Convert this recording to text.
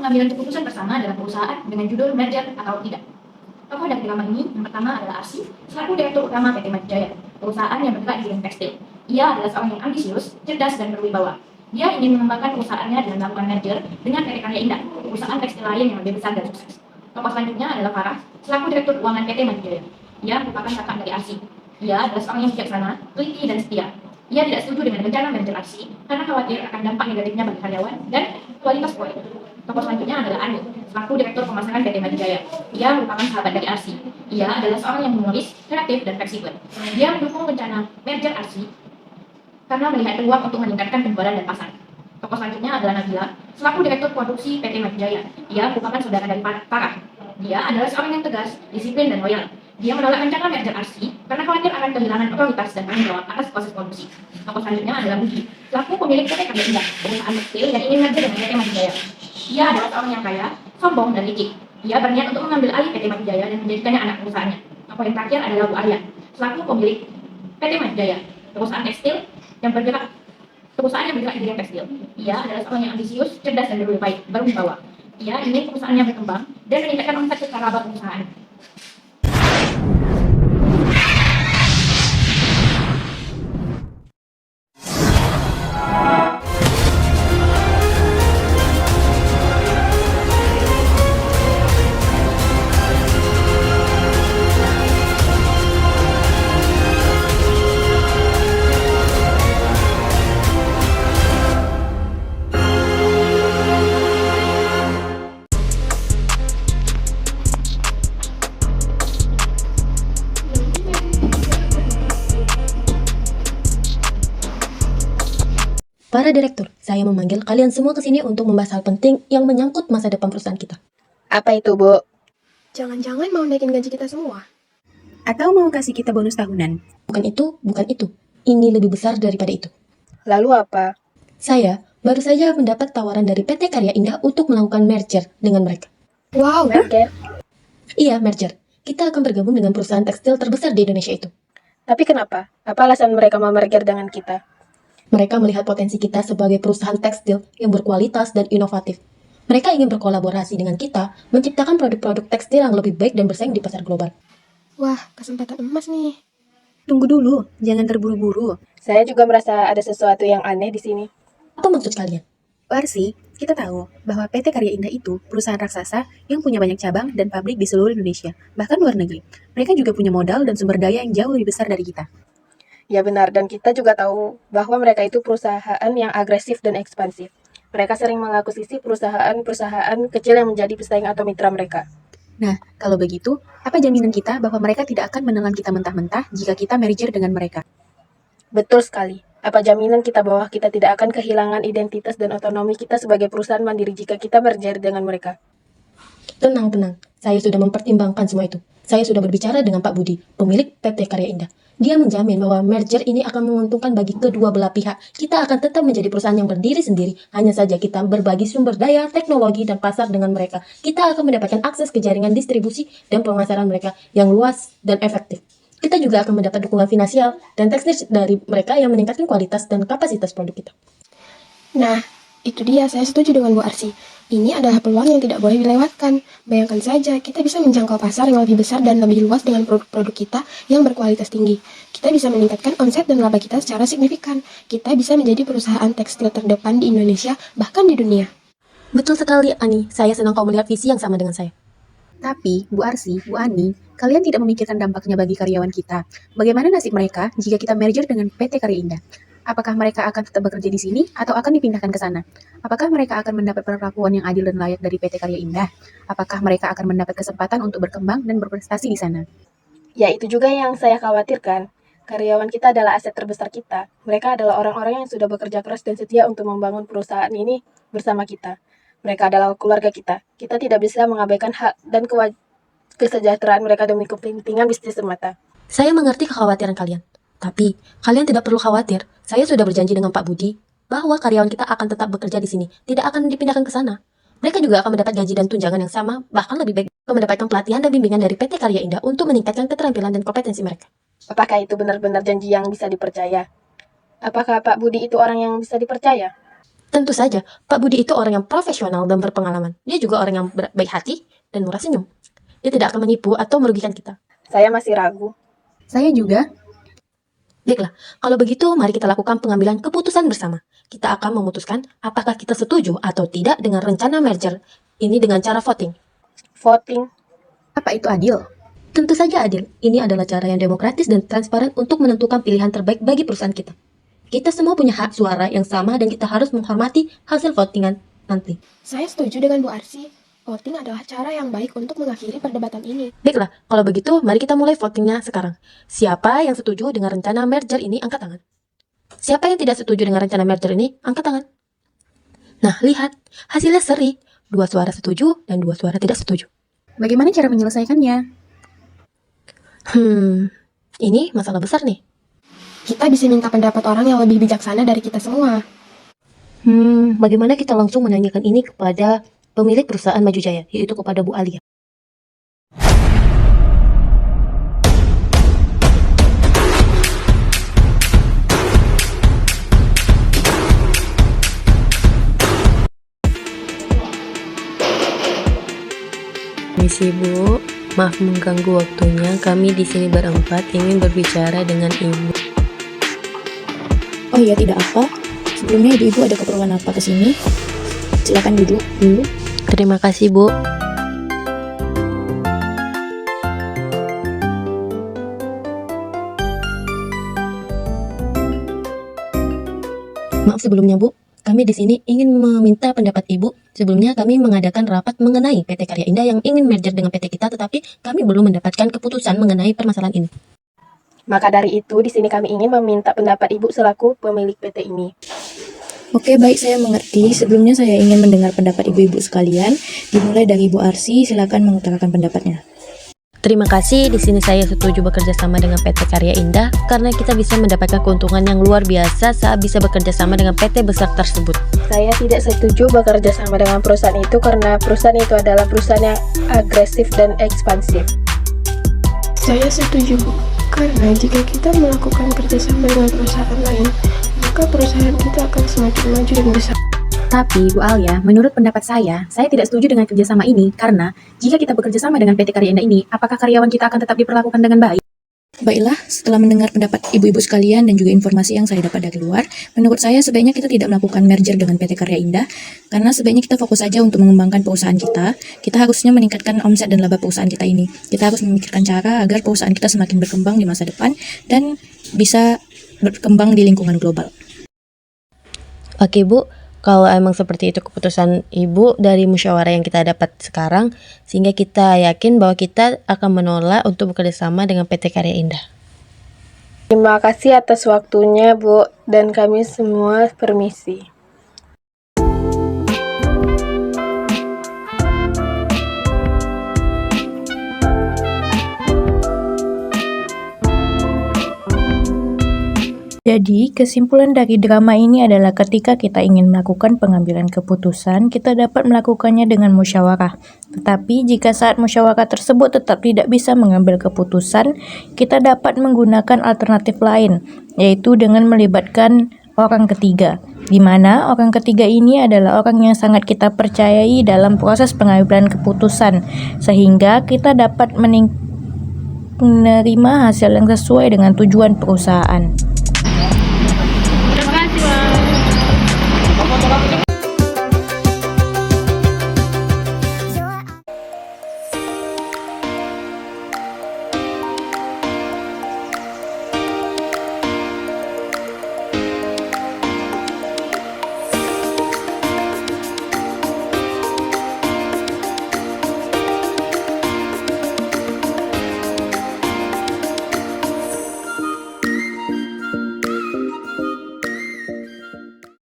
pengambilan keputusan bersama dalam perusahaan dengan judul merger atau tidak. Tokoh dari drama ini yang pertama adalah Arsy, selaku Direktur Utama PT Madijaya, perusahaan yang bergerak di bidang tekstil. Ia adalah seorang yang ambisius, cerdas, dan berwibawa. Dia ingin mengembangkan perusahaannya dengan melakukan merger dengan PT Karya Indah, perusahaan tekstil lain yang lebih besar dan sukses. Tokoh selanjutnya adalah Farah, selaku Direktur Keuangan PT Madijaya. Ia merupakan kakak dari Arsy. Ia adalah seorang yang bijaksana, teliti, dan setia. Ia tidak setuju dengan rencana merger Arsy karena khawatir akan dampak negatifnya bagi karyawan dan kualitas proyek. Tokoh selanjutnya adalah Ani, selaku Direktur Pemasaran PT Madijaya. Ia merupakan sahabat dari Arsy. Ia adalah seorang yang humoris, kreatif, dan fleksibel. Dia mendukung rencana merger Arsy karena melihat peluang untuk meningkatkan penjualan dan pasar. Tokoh selanjutnya adalah Nabila, selaku Direktur Produksi PT Madijaya. Dia merupakan saudara dari Farah. Dia adalah seorang yang tegas, disiplin, dan loyal. Dia menolak rencana merger Arsy karena khawatir akan kehilangan otoritas dan tanggung jawab atas proses produksi. Tokoh selanjutnya adalah Budi, selaku pemilik PT Karya Indah, perusahaan tekstil yang ingin merger dengan PT Madijaya. Ia adalah seorang yang kaya, sombong, dan licik. Ia berniat untuk mengambil alih PT Madijaya dan menjadikannya anak perusahaannya. Tokoh yang terakhir adalah Bu Arya, selaku pemilik PT Madijaya, perusahaan tekstil yang bergerak di bidang tekstil. Ia adalah seorang yang ambisius, cerdas, dan berwibawa. Ia ingin perusahaannya berkembang dan meningkatkan omset secara perusahaan. Para direktur, saya memanggil kalian semua ke sini untuk membahas hal penting yang menyangkut masa depan perusahaan kita. Apa itu, Bu? Jangan-jangan mau naikin gaji kita semua? Atau mau kasih kita bonus tahunan? Bukan itu. Ini lebih besar daripada itu. Lalu apa? Saya baru saja mendapat tawaran dari PT Karya Indah untuk melakukan merger dengan mereka. Wow, Merger? Iya, merger. Kita akan bergabung dengan perusahaan tekstil terbesar di Indonesia itu. Tapi kenapa? Apa alasan mereka mau merger dengan kita? Mereka melihat potensi kita sebagai perusahaan tekstil yang berkualitas dan inovatif. Mereka ingin berkolaborasi dengan kita, menciptakan produk-produk tekstil yang lebih baik dan bersaing di pasar global. wah, kesempatan emas nih. Tunggu dulu, jangan terburu-buru. Saya juga merasa ada sesuatu yang aneh di sini. Apa maksud kalian? Warsi, kita tahu bahwa PT Karya Indah itu perusahaan raksasa yang punya banyak cabang dan pabrik di seluruh Indonesia, bahkan luar negeri. Mereka juga punya modal dan sumber daya yang jauh lebih besar dari kita. Ya benar, dan kita juga tahu bahwa mereka itu perusahaan yang agresif dan ekspansif. Mereka sering mengakuisisi perusahaan-perusahaan kecil yang menjadi pesaing atau mitra mereka. Nah, kalau begitu, apa jaminan kita bahwa mereka tidak akan menelan kita mentah-mentah jika kita merger dengan mereka? Betul sekali. Apa jaminan kita bahwa kita tidak akan kehilangan identitas dan otonomi kita sebagai perusahaan mandiri jika kita merger dengan mereka? Tenang. Saya sudah mempertimbangkan semua itu. Saya sudah berbicara dengan Pak Budi, pemilik PT Karya Indah. Dia menjamin bahwa merger ini akan menguntungkan bagi kedua belah pihak. Kita akan tetap menjadi perusahaan yang berdiri sendiri. Hanya saja kita berbagi sumber daya, teknologi, dan pasar dengan mereka. Kita akan mendapatkan akses ke jaringan distribusi dan pemasaran mereka yang luas dan efektif. Kita juga akan mendapat dukungan finansial dan teknis dari mereka yang meningkatkan kualitas dan kapasitas produk kita. Nah, itu dia, saya setuju dengan Bu Arsy. Ini adalah peluang yang tidak boleh dilewatkan. Bayangkan saja, kita bisa menjangkau pasar yang lebih besar dan lebih luas dengan produk-produk kita yang berkualitas tinggi. Kita bisa meningkatkan omset dan laba kita secara signifikan. Kita bisa menjadi perusahaan tekstil terdepan di Indonesia, bahkan di dunia. Betul sekali, Ani. Saya senang kau melihat visi yang sama dengan saya. Tapi, Bu Arsy, Bu Ani, kalian tidak memikirkan dampaknya bagi karyawan kita. Bagaimana nasib mereka jika kita merger dengan PT Karya Indah? Apakah mereka akan tetap bekerja di sini atau akan dipindahkan ke sana? Apakah mereka akan mendapat perlakuan yang adil dan layak dari PT Karya Indah? Apakah mereka akan mendapat kesempatan untuk berkembang dan berprestasi di sana? Ya, itu juga yang saya khawatirkan. Karyawan kita adalah aset terbesar kita. Mereka adalah orang-orang yang sudah bekerja keras dan setia untuk membangun perusahaan ini bersama kita. Mereka adalah keluarga kita. Kita tidak bisa mengabaikan hak dan kesejahteraan mereka demi kepentingan bisnis semata. Saya mengerti kekhawatiran kalian. Tapi, kalian tidak perlu khawatir. Saya sudah berjanji dengan Pak Budi bahwa karyawan kita akan tetap bekerja di sini, tidak akan dipindahkan ke sana. Mereka juga akan mendapat gaji dan tunjangan yang sama, bahkan lebih baik mendapatkan pelatihan dan bimbingan dari PT Karya Indah untuk meningkatkan keterampilan dan kompetensi mereka. Apakah itu benar-benar janji yang bisa dipercaya? Apakah Pak Budi itu orang yang bisa dipercaya? Tentu saja, Pak Budi itu orang yang profesional dan berpengalaman. Dia juga orang yang baik hati dan murah senyum. Dia tidak akan menipu atau merugikan kita. Saya masih ragu. Saya juga. Baiklah, kalau begitu mari kita lakukan pengambilan keputusan bersama. Kita akan memutuskan apakah kita setuju atau tidak dengan rencana merger ini dengan cara voting. Voting. Apa itu adil? Tentu saja adil. Ini adalah cara yang demokratis dan transparan untuk menentukan pilihan terbaik bagi perusahaan kita. Kita semua punya hak suara yang sama dan kita harus menghormati hasil votingan nanti. Saya setuju dengan Bu Arsy. Voting adalah cara yang baik untuk mengakhiri perdebatan ini. Baiklah, kalau begitu mari kita mulai votingnya sekarang. Siapa yang setuju dengan rencana merger ini angkat tangan. Siapa yang tidak setuju dengan rencana merger ini angkat tangan. Nah, lihat, hasilnya seri. 2 suara setuju dan 2 suara tidak setuju. Bagaimana cara menyelesaikannya? Ini masalah besar nih. Kita bisa minta pendapat orang yang lebih bijaksana dari kita semua. Bagaimana kita langsung menanyakan ini kepada pemilik perusahaan Maju Jaya, yaitu kepada Bu Alia. Misi Bu, maaf mengganggu waktunya. Kami di sini berempat ingin berbicara dengan Ibu. Oh iya, tidak apa. Sebelumnya ibu-ibu ada keperluan apa ke sini? Silakan duduk dulu. Terima kasih Bu. Maaf sebelumnya Bu, kami di sini ingin meminta pendapat Ibu. Sebelumnya kami mengadakan rapat mengenai PT Karya Indah yang ingin merger dengan PT kita, tetapi kami belum mendapatkan keputusan mengenai permasalahan ini. Maka dari itu, di sini kami ingin meminta pendapat Ibu selaku pemilik PT ini. Oke, baik, saya mengerti. Sebelumnya saya ingin mendengar pendapat ibu-ibu sekalian. Dimulai dari Bu Arsy, silakan mengutarakan pendapatnya. Terima kasih, di sini saya setuju bekerja sama dengan PT Karya Indah karena kita bisa mendapatkan keuntungan yang luar biasa saat bisa bekerja sama dengan PT besar tersebut. Saya tidak setuju bekerja sama dengan perusahaan itu karena perusahaan itu adalah perusahaan yang agresif dan ekspansif. Saya setuju, Bu. Karena jika kita melakukan kerjasama dengan perusahaan lain, maka perusahaan kita akan semakin maju dan besar. Tapi, Bu Alia, menurut pendapat saya tidak setuju dengan kerjasama ini karena jika kita bekerja sama dengan PT Karya Indah ini, apakah karyawan kita akan tetap diperlakukan dengan baik? Baiklah, setelah mendengar pendapat ibu-ibu sekalian dan juga informasi yang saya dapat dari luar, menurut saya sebaiknya kita tidak melakukan merger dengan PT Karya Indah, karena sebaiknya kita fokus saja untuk mengembangkan perusahaan kita. Kita harusnya meningkatkan omset dan laba perusahaan kita ini. Kita harus memikirkan cara agar perusahaan kita semakin berkembang di masa depan dan bisa berkembang di lingkungan global. Oke Bu, kalau emang seperti itu keputusan Ibu dari musyawarah yang kita dapat sekarang, sehingga kita yakin bahwa kita akan menolak untuk bekerja sama dengan PT Karya Indah. Terima kasih atas waktunya, Bu, dan kami semua permisi. Jadi, kesimpulan dari drama ini adalah ketika kita ingin melakukan pengambilan keputusan, kita dapat melakukannya dengan musyawarah. Tetapi, jika saat musyawarah tersebut tetap tidak bisa mengambil keputusan, kita dapat menggunakan alternatif lain, yaitu dengan melibatkan orang ketiga, di mana orang ketiga ini adalah orang yang sangat kita percayai dalam proses pengambilan keputusan, sehingga kita dapat menerima hasil yang sesuai dengan tujuan perusahaan.